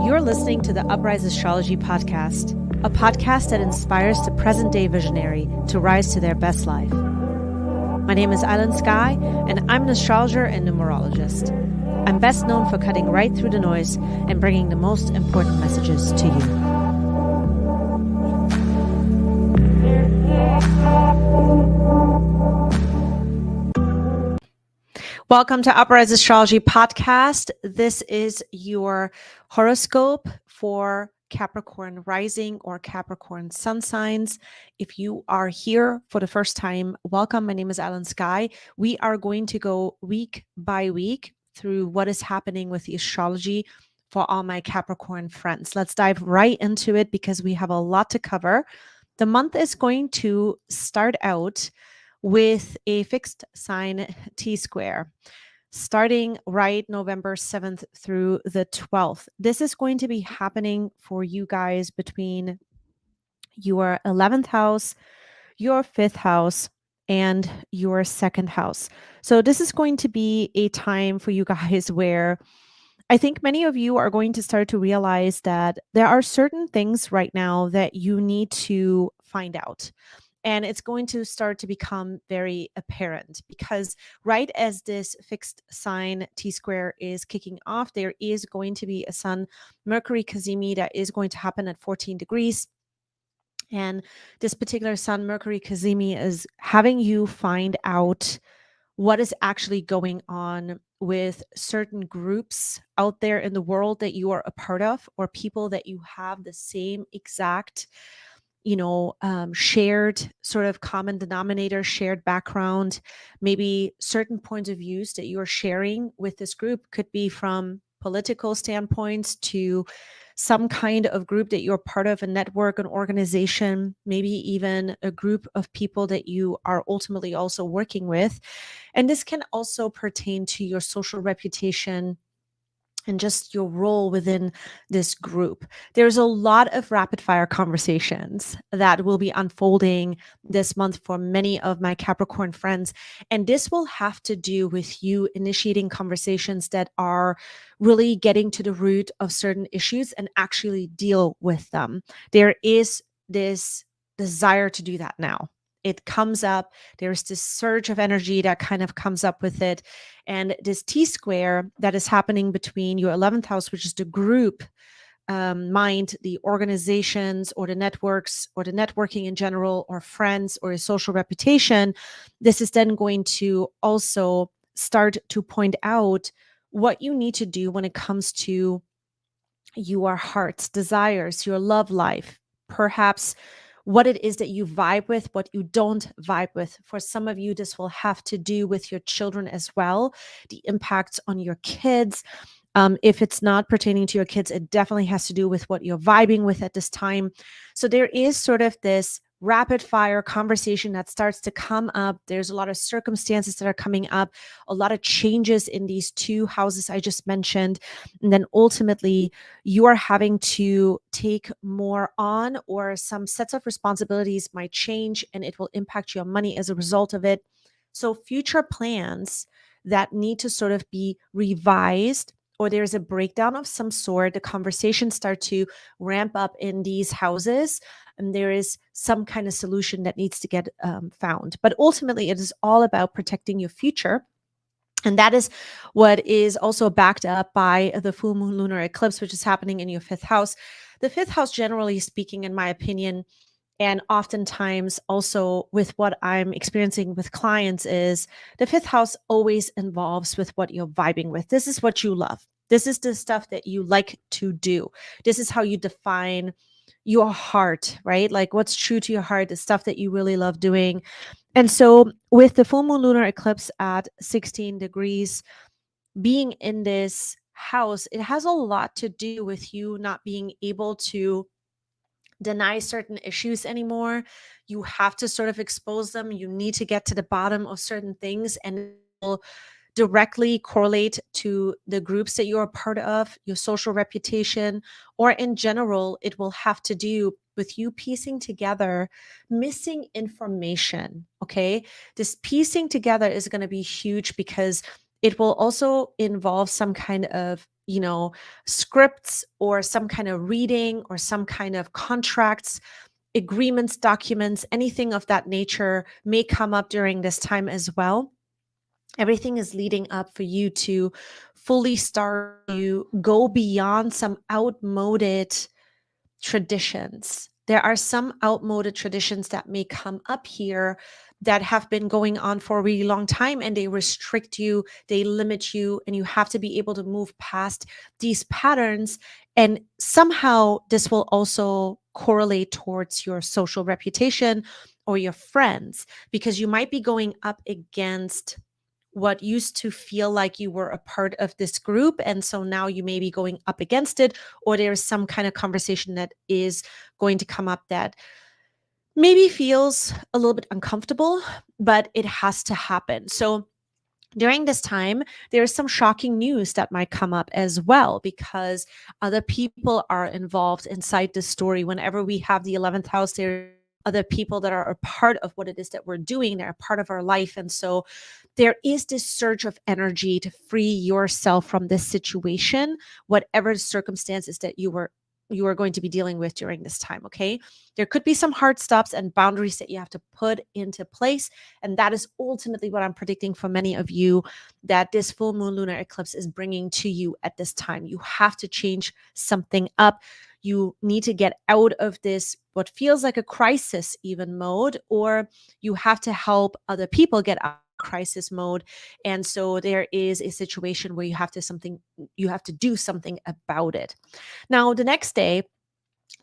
You're listening to the Uprise Astrology Podcast, a podcast that inspires the present-day visionary to rise to their best life. My name is Island Sky, and I'm an astrologer and numerologist. I'm best known for cutting right through the noise and bringing the most important messages to you. Welcome to Uprise Astrology Podcast. This is your horoscope for Capricorn rising or Capricorn sun signs. If you are here for the first time, welcome. My name is Island Sky. We are going to go week by week through what is happening with the astrology for all my Capricorn friends. Let's dive right into it because we have a lot to cover. The month is going to start out with a fixed sign T-square, starting right November 7th through the 12th. This is going to be happening for you guys between your 11th house, your 5th house, and your 2nd house. So this is going to be a time for you guys where I think many of you are going to start to realize that there are certain things right now that you need to find out. And it's going to start to become very apparent because right as this fixed sign T-square is kicking off, there is going to be a Sun Mercury Cazimi that is going to happen at 14 degrees. And this particular Sun Mercury Cazimi is having you find out what is actually going on with certain groups out there in the world that you are a part of, or people that you have the same exact shared sort of common denominator, shared background, maybe certain points of views that you're sharing with this group could be from political standpoints to some kind of group that you're part of, a network, an organization, maybe even a group of people that you are ultimately also working with. And this can also pertain to your social reputation and just your role within this group. There's a lot of rapid fire conversations that will be unfolding this month for many of my Capricorn friends. And this will have to do with you initiating conversations that are really getting to the root of certain issues and actually deal with them. There is this desire to do that now. It comes up, there's this surge of energy that kind of comes up with it. And this T-square that is happening between your 11th house, which is the group mind, the organizations or the networks or the networking in general, or friends or a social reputation, this is then going to also start to point out what you need to do when it comes to your heart's desires, your love life, perhaps what it is that you vibe with, what you don't vibe with. For some of you, this will have to do with your children as well, the impacts on your kids. If it's not pertaining to your kids, it definitely has to do with what you're vibing with at this time. So there is sort of this rapid fire conversation that starts to come up. There's a lot of circumstances that are coming up, a lot of changes in these two houses I just mentioned. And then ultimately you are having to take more on, or some sets of responsibilities might change and it will impact your money as a result of it. So future plans that need to sort of be revised, or there's a breakdown of some sort, the conversations start to ramp up in these houses, and there is some kind of solution that needs to get found. But ultimately, it is all about protecting your future. And that is what is also backed up by the full moon lunar eclipse, which is happening in your 5th house. The 5th house, generally speaking, in my opinion, and oftentimes also with what I'm experiencing with clients, is the 5th house always involves with what you're vibing with. This is what you love. This is the stuff that you like to do. This is how you define your heart, right? Like what's true to your heart, the stuff that you really love doing. And so with the full moon lunar eclipse at 16 degrees being in this house, it has a lot to do with you not being able to deny certain issues anymore. You have to sort of expose them. You need to get to the bottom of certain things, and it will directly correlate to the groups that you're a part of, your social reputation, or in general, it will have to do with you piecing together missing information. Okay. This piecing together is going to be huge because It will also involve some kind of, scripts or some kind of reading or some kind of contracts, agreements, documents, anything of that nature may come up during this time as well. Everything is leading up for you to fully start to go beyond some outmoded traditions. There are some outmoded traditions that may come up here that have been going on for a really long time, and they restrict you, they limit you, and you have to be able to move past these patterns. And somehow this will also correlate towards your social reputation or your friends, because you might be going up against what used to feel like you were a part of this group. And so now you may be going up against it, or there's some kind of conversation that is going to come up that maybe feels a little bit uncomfortable, but it has to happen. So during this time, there's some shocking news that might come up as well, because other people are involved inside the story. Whenever we have the 11th house, there are other people that are a part of what it is that we're doing. They're a part of our life. And so there is this surge of energy to free yourself from this situation, whatever circumstances that you are going to be dealing with during this time. Okay, there could be some hard stops and boundaries that you have to put into place, and that is ultimately what I'm predicting for many of you, that this full moon lunar eclipse is bringing to you at this time. You have to change something up. You need to get out of this, what feels like a crisis even mode, or you have to help other people get out of crisis mode. And so there is a situation where you have to do something about it. Now, the next day,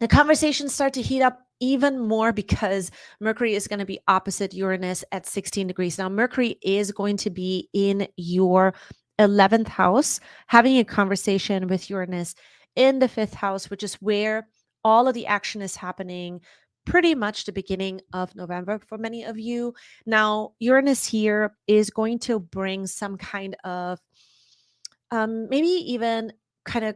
the conversations start to heat up even more, because Mercury is going to be opposite Uranus at 16 degrees. Now, Mercury is going to be in your 11th house, having a conversation with Uranus in the 5th house, which is where all of the action is happening, pretty much the beginning of November for many of you. Now, Uranus here is going to bring some kind of maybe even kind of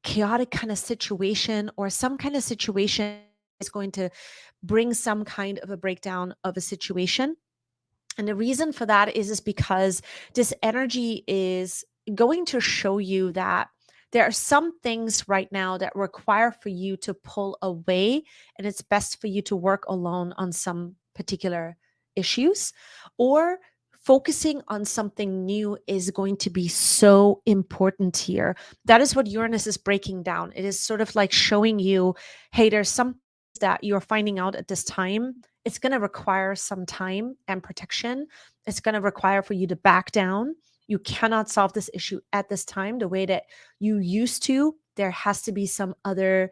chaotic kind of situation, or some kind of situation is going to bring some kind of a breakdown of a situation. And the reason for that is because this energy is going to show you that there are some things right now that require for you to pull away, and it's best for you to work alone on some particular issues, or focusing on something new is going to be so important here. That is what Uranus is breaking down. It is sort of like showing you, hey, there's some that you're finding out at this time. It's going to require some time and protection. It's going to require for you to back down. You cannot solve this issue at this time the way that you used to. There has to be some other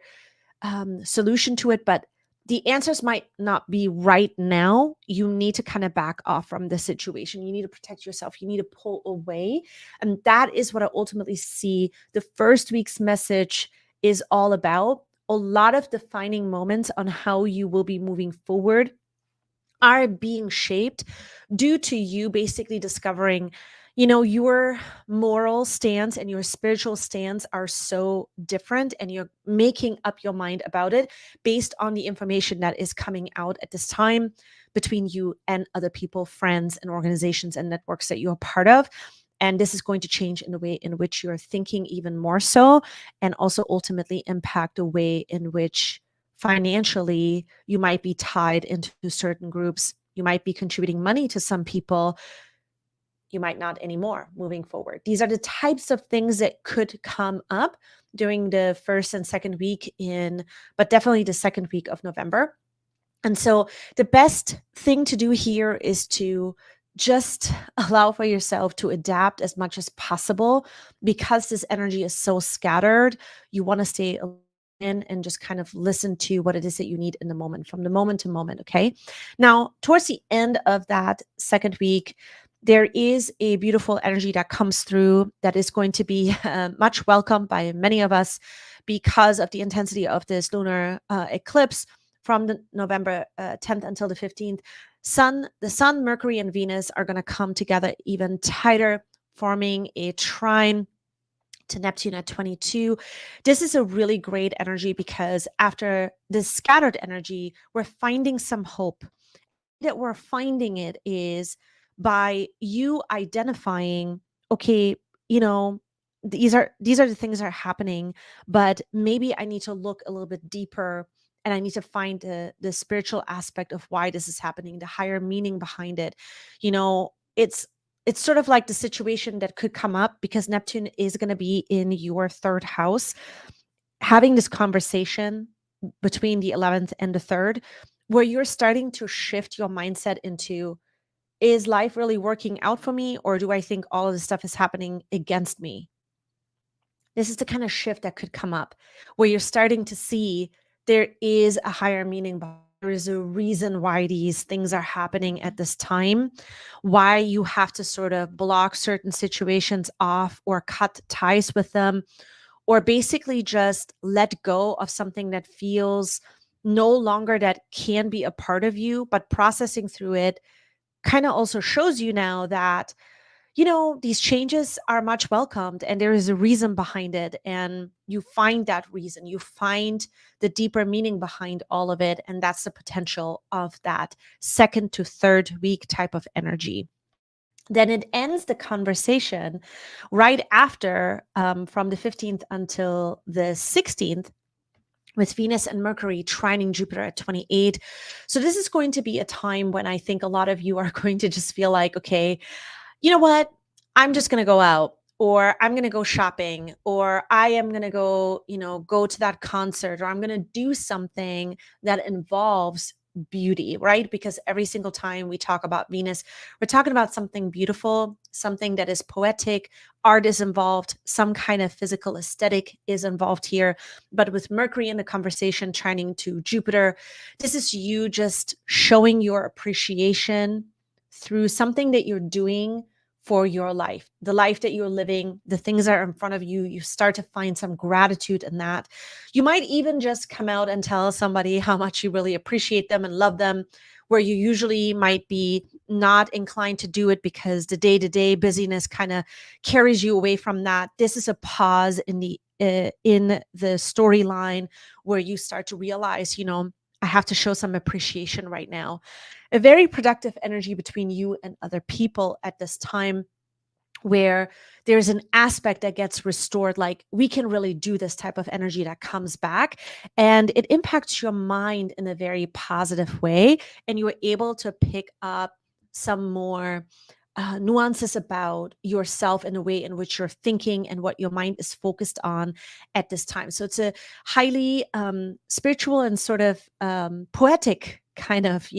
solution to it, but the answers might not be right now. You need to kind of back off from the situation. You need to protect yourself. You need to pull away. And that is what I ultimately see the first week's message is all about. A lot of defining moments on how you will be moving forward are being shaped due to you basically discovering, your moral stance and your spiritual stance are so different, and you're making up your mind about it based on the information that is coming out at this time between you and other people, friends, and organizations and networks that you're part of. And this is going to change in the way in which you're thinking even more so, and also ultimately impact the way in which financially you might be tied into certain groups. You might be contributing money to some people. You might not anymore moving forward. These are the types of things that could come up during the first and second week but definitely the second week of November. And so the best thing to do here is to just allow for yourself to adapt as much as possible, because this energy is so scattered. You want to stay in and just kind of listen to what it is that you need in the moment, from the moment to moment. Okay. Now, towards the end of that second week, there is a beautiful energy that comes through that is going to be much welcomed by many of us because of the intensity of this lunar eclipse from the November 10th until the 15th. The sun, Mercury, and Venus are going to come together even tighter, forming a trine to Neptune at 22. This is a really great energy because after this scattered energy, we're finding some hope. That we're finding it is by you identifying okay, you know, these are the things that are happening, but maybe I need to look a little bit deeper, and I need to find the spiritual aspect of why this is happening, the higher meaning behind it. You know, it's sort of like the situation that could come up because Neptune is going to be in your third house, having this conversation between the 11th and the 3rd, where you're starting to shift your mindset into, is life really working out for me, or do I think all of this stuff is happening against me? This is the kind of shift that could come up where you're starting to see there is a higher meaning. There is a reason why these things are happening at this time, why you have to sort of block certain situations off or cut ties with them, or basically just let go of something that feels no longer that can be a part of you, but processing through it kind of also shows you now that, these changes are much welcomed and there is a reason behind it. And you find that reason, you find the deeper meaning behind all of it. And that's the potential of that second to third week type of energy. Then it ends the conversation right after, from the 15th until the 16th, with Venus and Mercury trining Jupiter at 28. So this is going to be a time when I think a lot of you are going to just feel like, okay, you know what? I'm just going to go out, or I'm going to go shopping, or I am going to go, go to that concert, or I'm going to do something that involves beauty, right? Because every single time we talk about Venus, we're talking about something beautiful, something that is poetic, art is involved, some kind of physical aesthetic is involved here. But with Mercury in the conversation shining to Jupiter, this is you just showing your appreciation through something that you're doing for your life, the life that you're living, the things that are in front of you. You start to find some gratitude in that. You might even just come out and tell somebody how much you really appreciate them and love them, where you usually might be not inclined to do it because the day-to-day busyness kind of carries you away from that. This is a pause in the storyline where you start to realize, I have to show some appreciation right now. A very productive energy between you and other people at this time, where there's an aspect that gets restored. Like, we can really do this type of energy that comes back, and it impacts your mind in a very positive way. And you're able to pick up some more nuances about yourself and the way in which you're thinking and what your mind is focused on at this time. So it's a highly spiritual and sort of poetic kind of,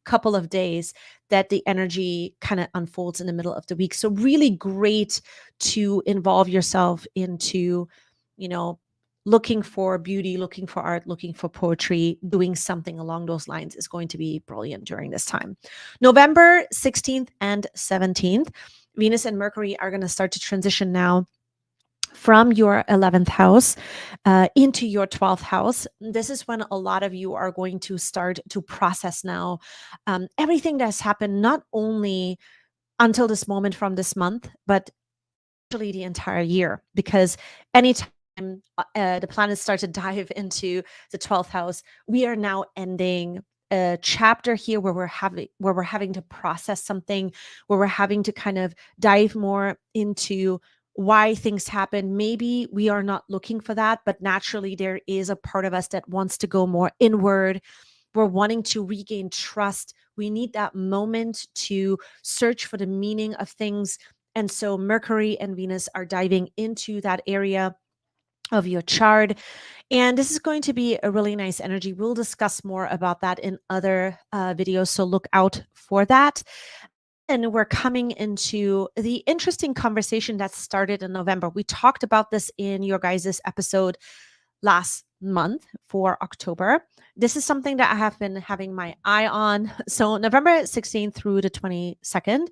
couple of days that the energy kind of unfolds in the middle of the week. So really great to involve yourself into, you know, looking for beauty, looking for art, looking for poetry, doing something along those lines is going to be brilliant during this time. November 16th and 17th, Venus and Mercury are going to start to transition now from your 11th house into your 12th house. This is when a lot of you are going to start to process now everything that's happened, not only until this moment from this month, but actually the entire year. Because anytime the planets start to dive into the 12th house, we are now ending a chapter here where we're having to process something, where we're having to kind of dive more into why things happen. Maybe we are not looking for that, but naturally there is a part of us that wants to go more inward. We're wanting to regain trust. We need that moment to search for the meaning of things. And so Mercury and Venus are diving into that area of your chart. And this is going to be a really nice energy. We'll discuss more about that in other videos, so look out for that. And we're coming into the interesting conversation that started in November. We talked about this in your guys' episode last month for October. This is something that I have been having my eye on. So November 16th through the 22nd,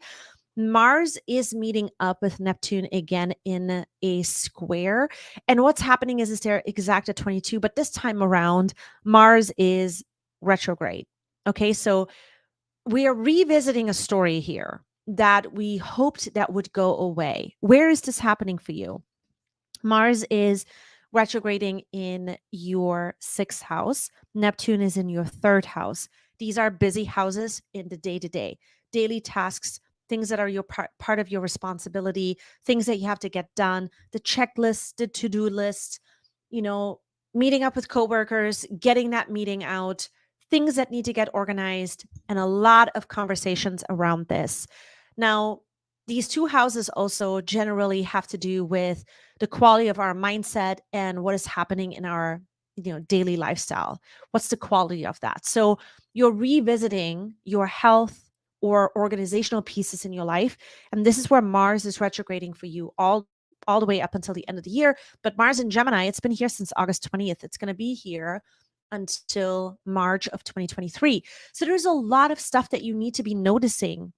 Mars is meeting up with Neptune again in a square. And what's happening is they're exact at 22, but this time around, Mars is retrograde. Okay, so we are revisiting a story here that we hoped that would go away. Where is this happening for you? Mars is retrograding in your 6th house. Neptune is in your 3rd house. These are busy houses in the day to day, daily tasks, things that are your part of your responsibility, things that you have to get done, the checklist, the to-do list, you know, meeting up with coworkers, getting that meeting out, things that need to get organized, and a lot of conversations around this. Now, these two houses also generally have to do with the quality of our mindset and what is happening in our daily lifestyle. What's the quality of that? So you're revisiting your health or organizational pieces in your life, and this is where Mars is retrograding for you all the way up until the end of the year. But Mars in Gemini, it's been here since August 20th. It's going to be here until March of 2023. So there's a lot of stuff that you need to be noticing.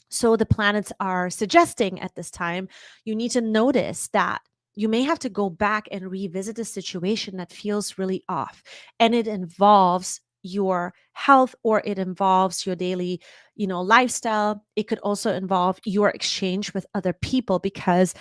So the planets are suggesting at this time, you need to notice that you may have to go back and revisit a situation that feels really off. And it involves your health, or it involves your daily, lifestyle. It could also involve your exchange with other people, because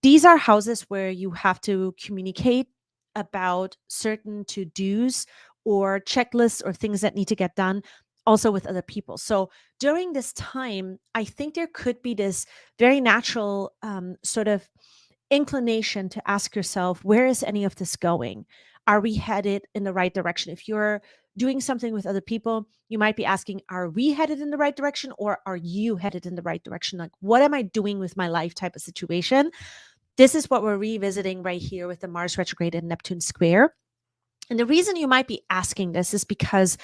these are houses where you have to communicate about certain to-dos or checklists or things that need to get done also with other people. So during this time, I think there could be this very natural sort of inclination to ask yourself, where is any of this going? Are we headed in the right direction? If you're doing something with other people, you might be asking, are we headed in the right direction, or are you headed in the right direction? Like, what am I doing with my life type of situation? This is what we're revisiting right here with the Mars retrograde and Neptune square. And the reason you might be asking this is because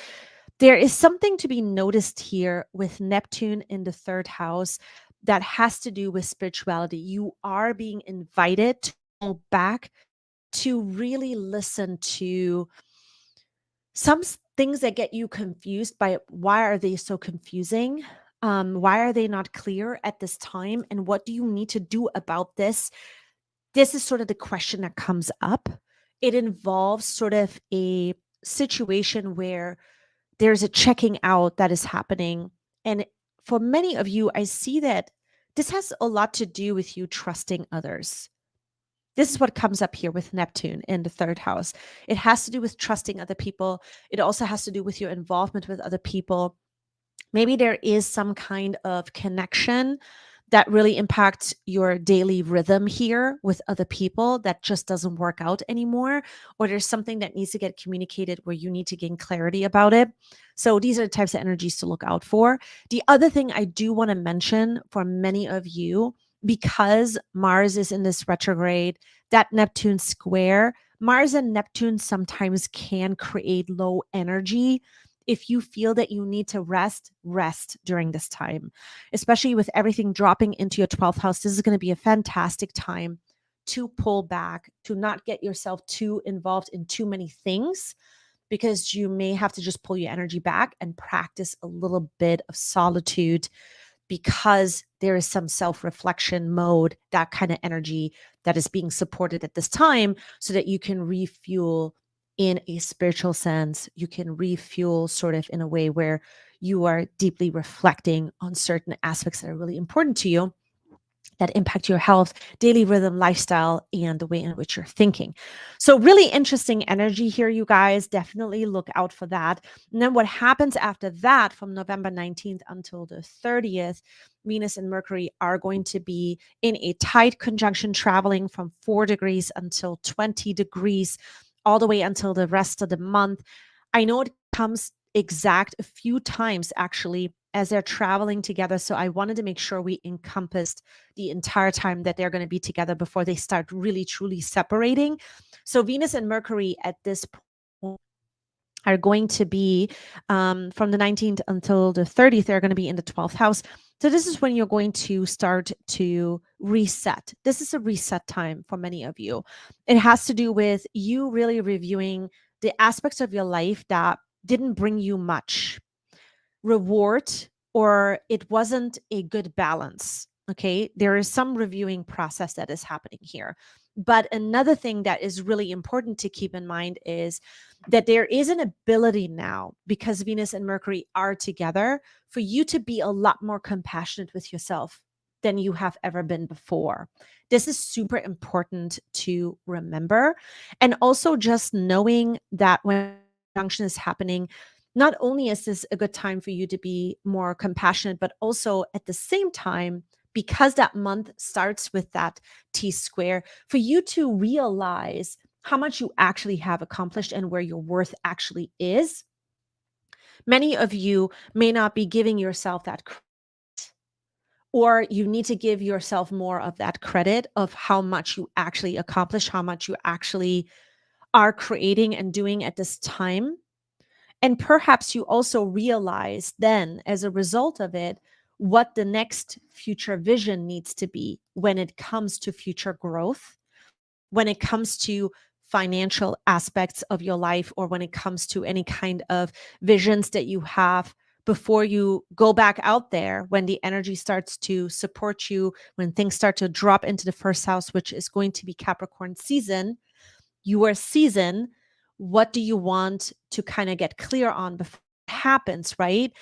there is something to be noticed here with Neptune in the third house that has to do with spirituality. You are being invited to go back to really listen to some things that get you confused by why are they so confusing? Why are they not clear at this time? And what do you need to do about this? This is sort of the question that comes up. It involves sort of a situation where there's a checking out that is happening. And for many of you, I see that this has a lot to do with you trusting others. This is what comes up here with Neptune in the third house. It has to do with trusting other people. It also has to do with your involvement with other people. Maybe there is some kind of connection that really impacts your daily rhythm here with other people that just doesn't work out anymore, or there's something that needs to get communicated where you need to gain clarity about it. So these are the types of energies to look out for. The other thing I do want to mention for many of you, because Mars is in this retrograde, that Neptune square, Mars and Neptune sometimes can create low energy. If you feel that you need to rest during this time, especially with everything dropping into your 12th house. This is going to be a fantastic time to pull back, to not get yourself too involved in too many things, because you may have to just pull your energy back and practice a little bit of solitude, because there is some self-reflection mode, that kind of energy that is being supported at this time, so that you can refuel in a spiritual sense. You can refuel sort of in a way where you are deeply reflecting on certain aspects that are really important to you, that impact your health, daily rhythm, lifestyle, and the way in which you're thinking. So really interesting energy here, you guys. Definitely look out for that. And then what happens after that, from November 19th until the 30th, Venus and Mercury are going to be in a tight conjunction, traveling from 4 degrees until 20 degrees, all the way until the rest of the month. I know it comes exact a few times actually as they're traveling together. So I wanted to make sure we encompassed the entire time that they're going to be together before they start really truly separating. So Venus and Mercury at this point are going to be from the 19th until the 30th, they're going to be in the 12th house. So this is when you're going to start to reset. This is a reset time for many of you. It has to do with you really reviewing the aspects of your life that didn't bring you much reward, or it wasn't a good balance. Okay. There is some reviewing process that is happening here. But another thing that is really important to keep in mind is that there is an ability now, because Venus and Mercury are together, for you to be a lot more compassionate with yourself than you have ever been before. This is super important to remember. And also just knowing that when conjunction is happening, not only is this a good time for you to be more compassionate, but also at the same time, because that month starts with that T square, for you to realize how much you actually have accomplished and where your worth actually is. Many of you may not be giving yourself that credit, or you need to give yourself more of that credit of how much you actually accomplish, how much you actually are creating and doing at this time. And perhaps you also realize then, as a result of it, what the next future vision needs to be when it comes to future growth, when it comes to financial aspects of your life, or when it comes to any kind of visions that you have before you go back out there, when the energy starts to support you, when things start to drop into the first house, which is going to be Capricorn season, your season. What do you want to kind of get clear on before it happens, right?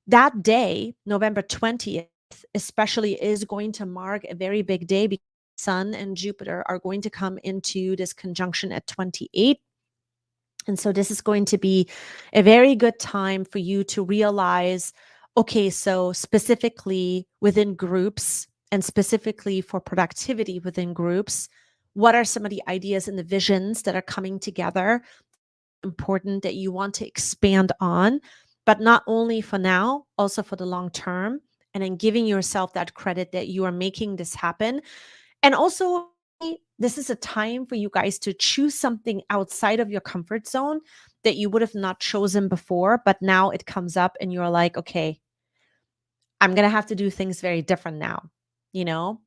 That day, November 20th, especially, is going to mark a very big day because Sun and Jupiter are going to come into this conjunction at 28. And so this is going to be a very good time for you to realize, okay, so specifically within groups and specifically for productivity within groups, what are some of the ideas and the visions that are coming together, important, that you want to expand on, but not only for now, also for the long term, and then giving yourself that credit that you are making this happen. And also, this is a time for you guys to choose something outside of your comfort zone that you would have not chosen before, but now it comes up and you're like, okay, I'm going to have to do things very different now. You know,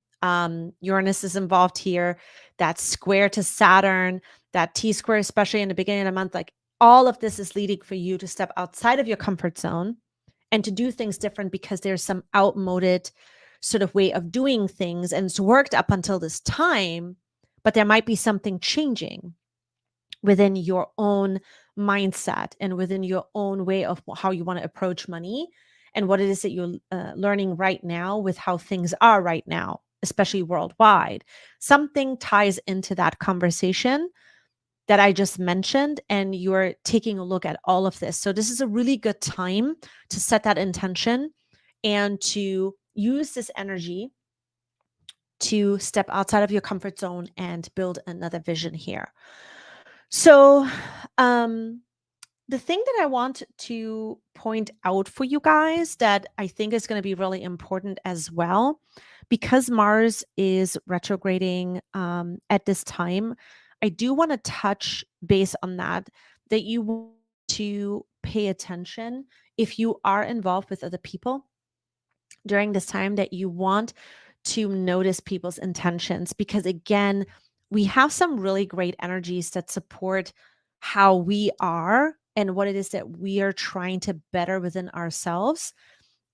Uranus is involved here, that square to Saturn, that T square, especially in the beginning of the month. Like, all of this is leading for you to step outside of your comfort zone and to do things different, because there's some outmoded sort of way of doing things, and it's worked up until this time, but there might be something changing within your own mindset and within your own way of how you want to approach money and what it is that you're learning right now with how things are right now, especially worldwide. Something ties into that conversation that I just mentioned, and you're taking a look at all of this. So this is a really good time to set that intention and to use this energy to step outside of your comfort zone and build another vision here. So, the thing that I want to point out for you guys that I think is going to be really important as well, because Mars is retrograding at this time, I do want to touch base on that, that you want to pay attention if you are involved with other people during this time, that you want to notice people's intentions, because again, we have some really great energies that support how we are and what it is that we are trying to better within ourselves.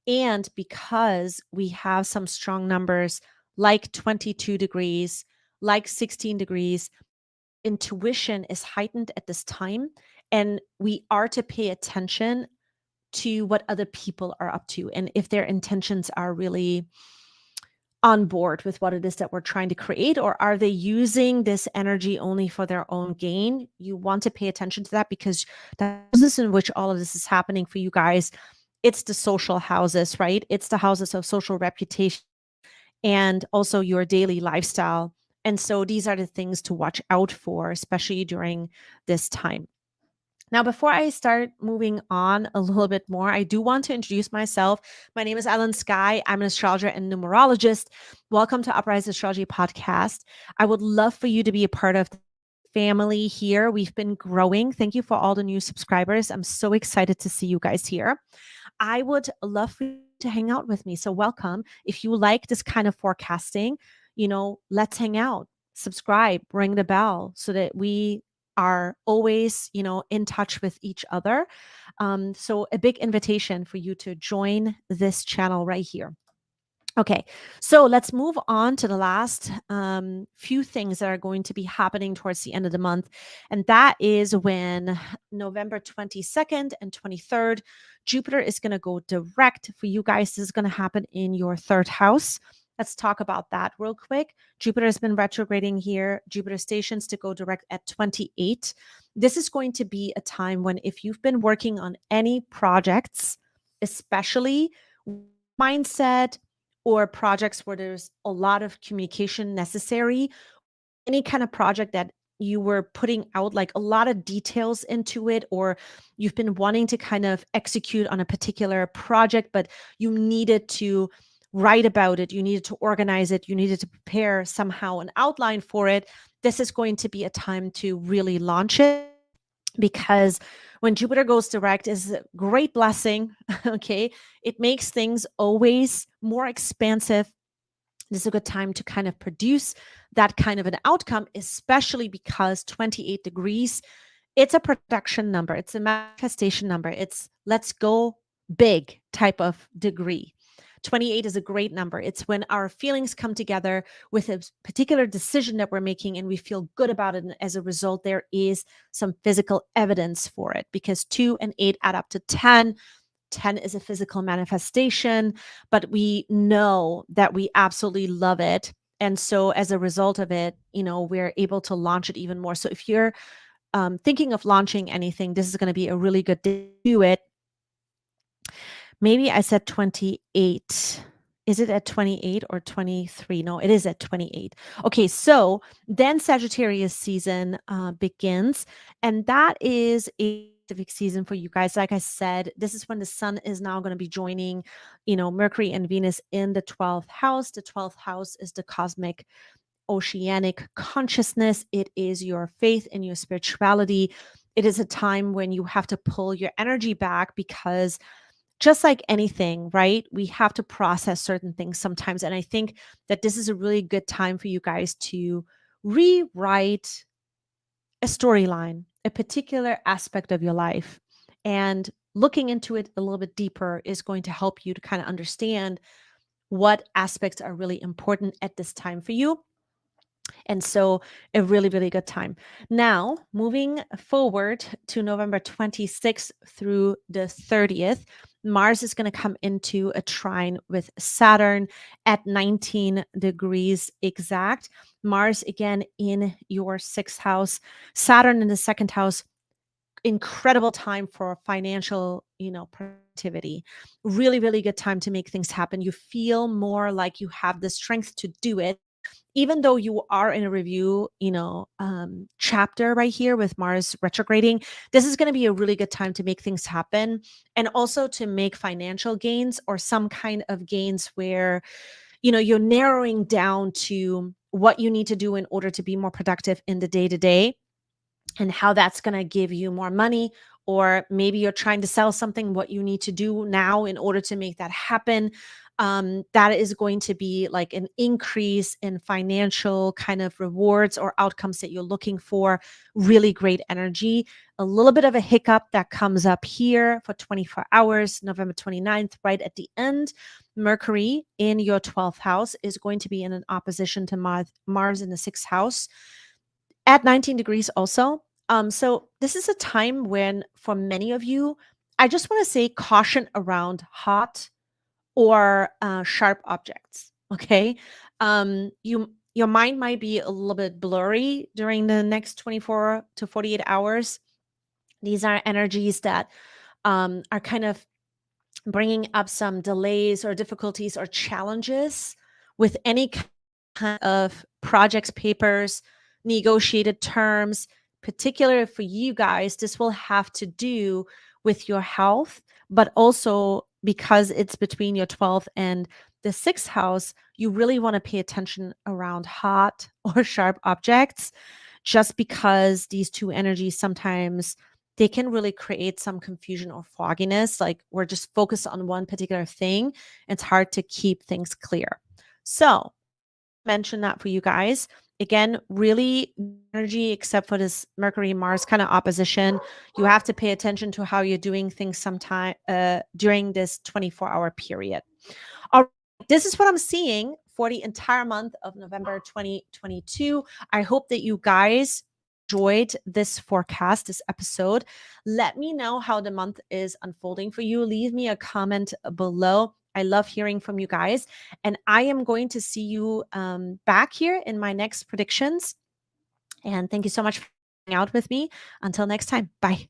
And because we have some strong numbers like 22 degrees, like 16 degrees, intuition is heightened at this time. And we are to pay attention to what other people are up to and if their intentions are really on board with what it is that we're trying to create, or are they using this energy only for their own gain? You want to pay attention to that, because the houses in which all of this is happening for you guys, it's the social houses, right? It's the houses of social reputation and also your daily lifestyle. And so these are the things to watch out for, especially during this time. Now, before I start moving on a little bit more, I do want to introduce myself. My name is Ellen Sky. I'm an astrologer and numerologist. Welcome to Uprise Astrology Podcast. I would love for you to be a part of the family here. We've been growing. Thank you for all the new subscribers. I'm so excited to see you guys here. I would love for you to hang out with me. So welcome. If you like this kind of forecasting, let's hang out, subscribe, ring the bell so that we are always, in touch with each other. So a big invitation for you to join this channel right here. Okay, so let's move on to the last few things that are going to be happening towards the end of the month. And that is when November 22nd and 23rd, Jupiter is going to go direct for you guys. This is going to happen in your third house. Let's talk about that real quick. Jupiter has been retrograding here. Jupiter stations to go direct at 28. this is going to be a time when, if you've been working on any projects, especially mindset or projects where there's a lot of communication necessary, any kind of project that you were putting out like a lot of details into it, or you've been wanting to kind of execute on a particular project, but you needed to write about it, you needed to organize it, you needed to prepare somehow an outline for it, this is going to be a time to really launch it, because when Jupiter goes direct is a great blessing. Okay, it makes things always more expansive. This is a good time to kind of produce that kind of an outcome, especially because 28 degrees, it's a production number, it's a manifestation number, it's let's go big type of degree. 28 is a great number. It's when our feelings come together with a particular decision that we're making and we feel good about it. And as a result, there is some physical evidence for it, because 2 and 8 add up to 10. 10 is a physical manifestation, but we know that we absolutely love it. And so as a result of it, we're able to launch it even more. So if you're thinking of launching anything, this is going to be a really good day to do it. Maybe I said 28. Is it at 28 or 23? No, it is at 28. Okay, so then Sagittarius season begins, and that is a specific season for you guys. Like I said, this is when the sun is now going to be joining, Mercury and Venus in the 12th house. The 12th house is the cosmic oceanic consciousness. It is your faith and your spirituality. It is a time when you have to pull your energy back, because just like anything, right? We have to process certain things sometimes. And I think that this is a really good time for you guys to rewrite a storyline, a particular aspect of your life. And looking into it a little bit deeper is going to help you to kind of understand what aspects are really important at this time for you. And so a really, really good time. Now, moving forward to November 26th through the 30th, Mars is going to come into a trine with Saturn at 19 degrees exact. Mars again in your 6th house, Saturn in the 2nd house. Incredible time for financial, productivity. Really, really good time to make things happen. You feel more like you have the strength to do it, even though you are in a review, chapter right here with Mars retrograding. This is going to be a really good time to make things happen, and also to make financial gains or some kind of gains where, you're narrowing down to what you need to do in order to be more productive in the day to day, and how that's going to give you more money. Or maybe you're trying to sell something, what you need to do now in order to make that happen. That is going to be like an increase in financial kind of rewards or outcomes that you're looking for. Really great energy. A little bit of a hiccup that comes up here for 24 hours, November 29th, right at the end. Mercury in your 12th house is going to be in an opposition to Mars in the 6th house at 19 degrees also. So this is a time when, for many of you, I just want to say caution around hot or sharp objects. Okay, your mind might be a little bit blurry during the next 24 to 48 hours. These are energies that are kind of bringing up some delays or difficulties or challenges with any kind of projects, papers, negotiated terms. Particularly for you guys, this will have to do with your health, but also because it's between your 12th and the 6th house, you really want to pay attention around hot or sharp objects, just because these two energies sometimes they can really create some confusion or fogginess. Like we're just focused on one particular thing. It's hard to keep things clear. So, mention that for you guys. Again, really energy, except for this Mercury Mars kind of opposition. You have to pay attention to how you're doing things sometime during this 24-hour period. All right, this is what I'm seeing for the entire month of November 2022. I hope that you guys enjoyed this forecast, this episode. Let me know how the month is unfolding for you. Leave me a comment below. I love hearing from you guys. And I am going to see you back here in my next predictions. And thank you so much for out with me. Until next time, bye.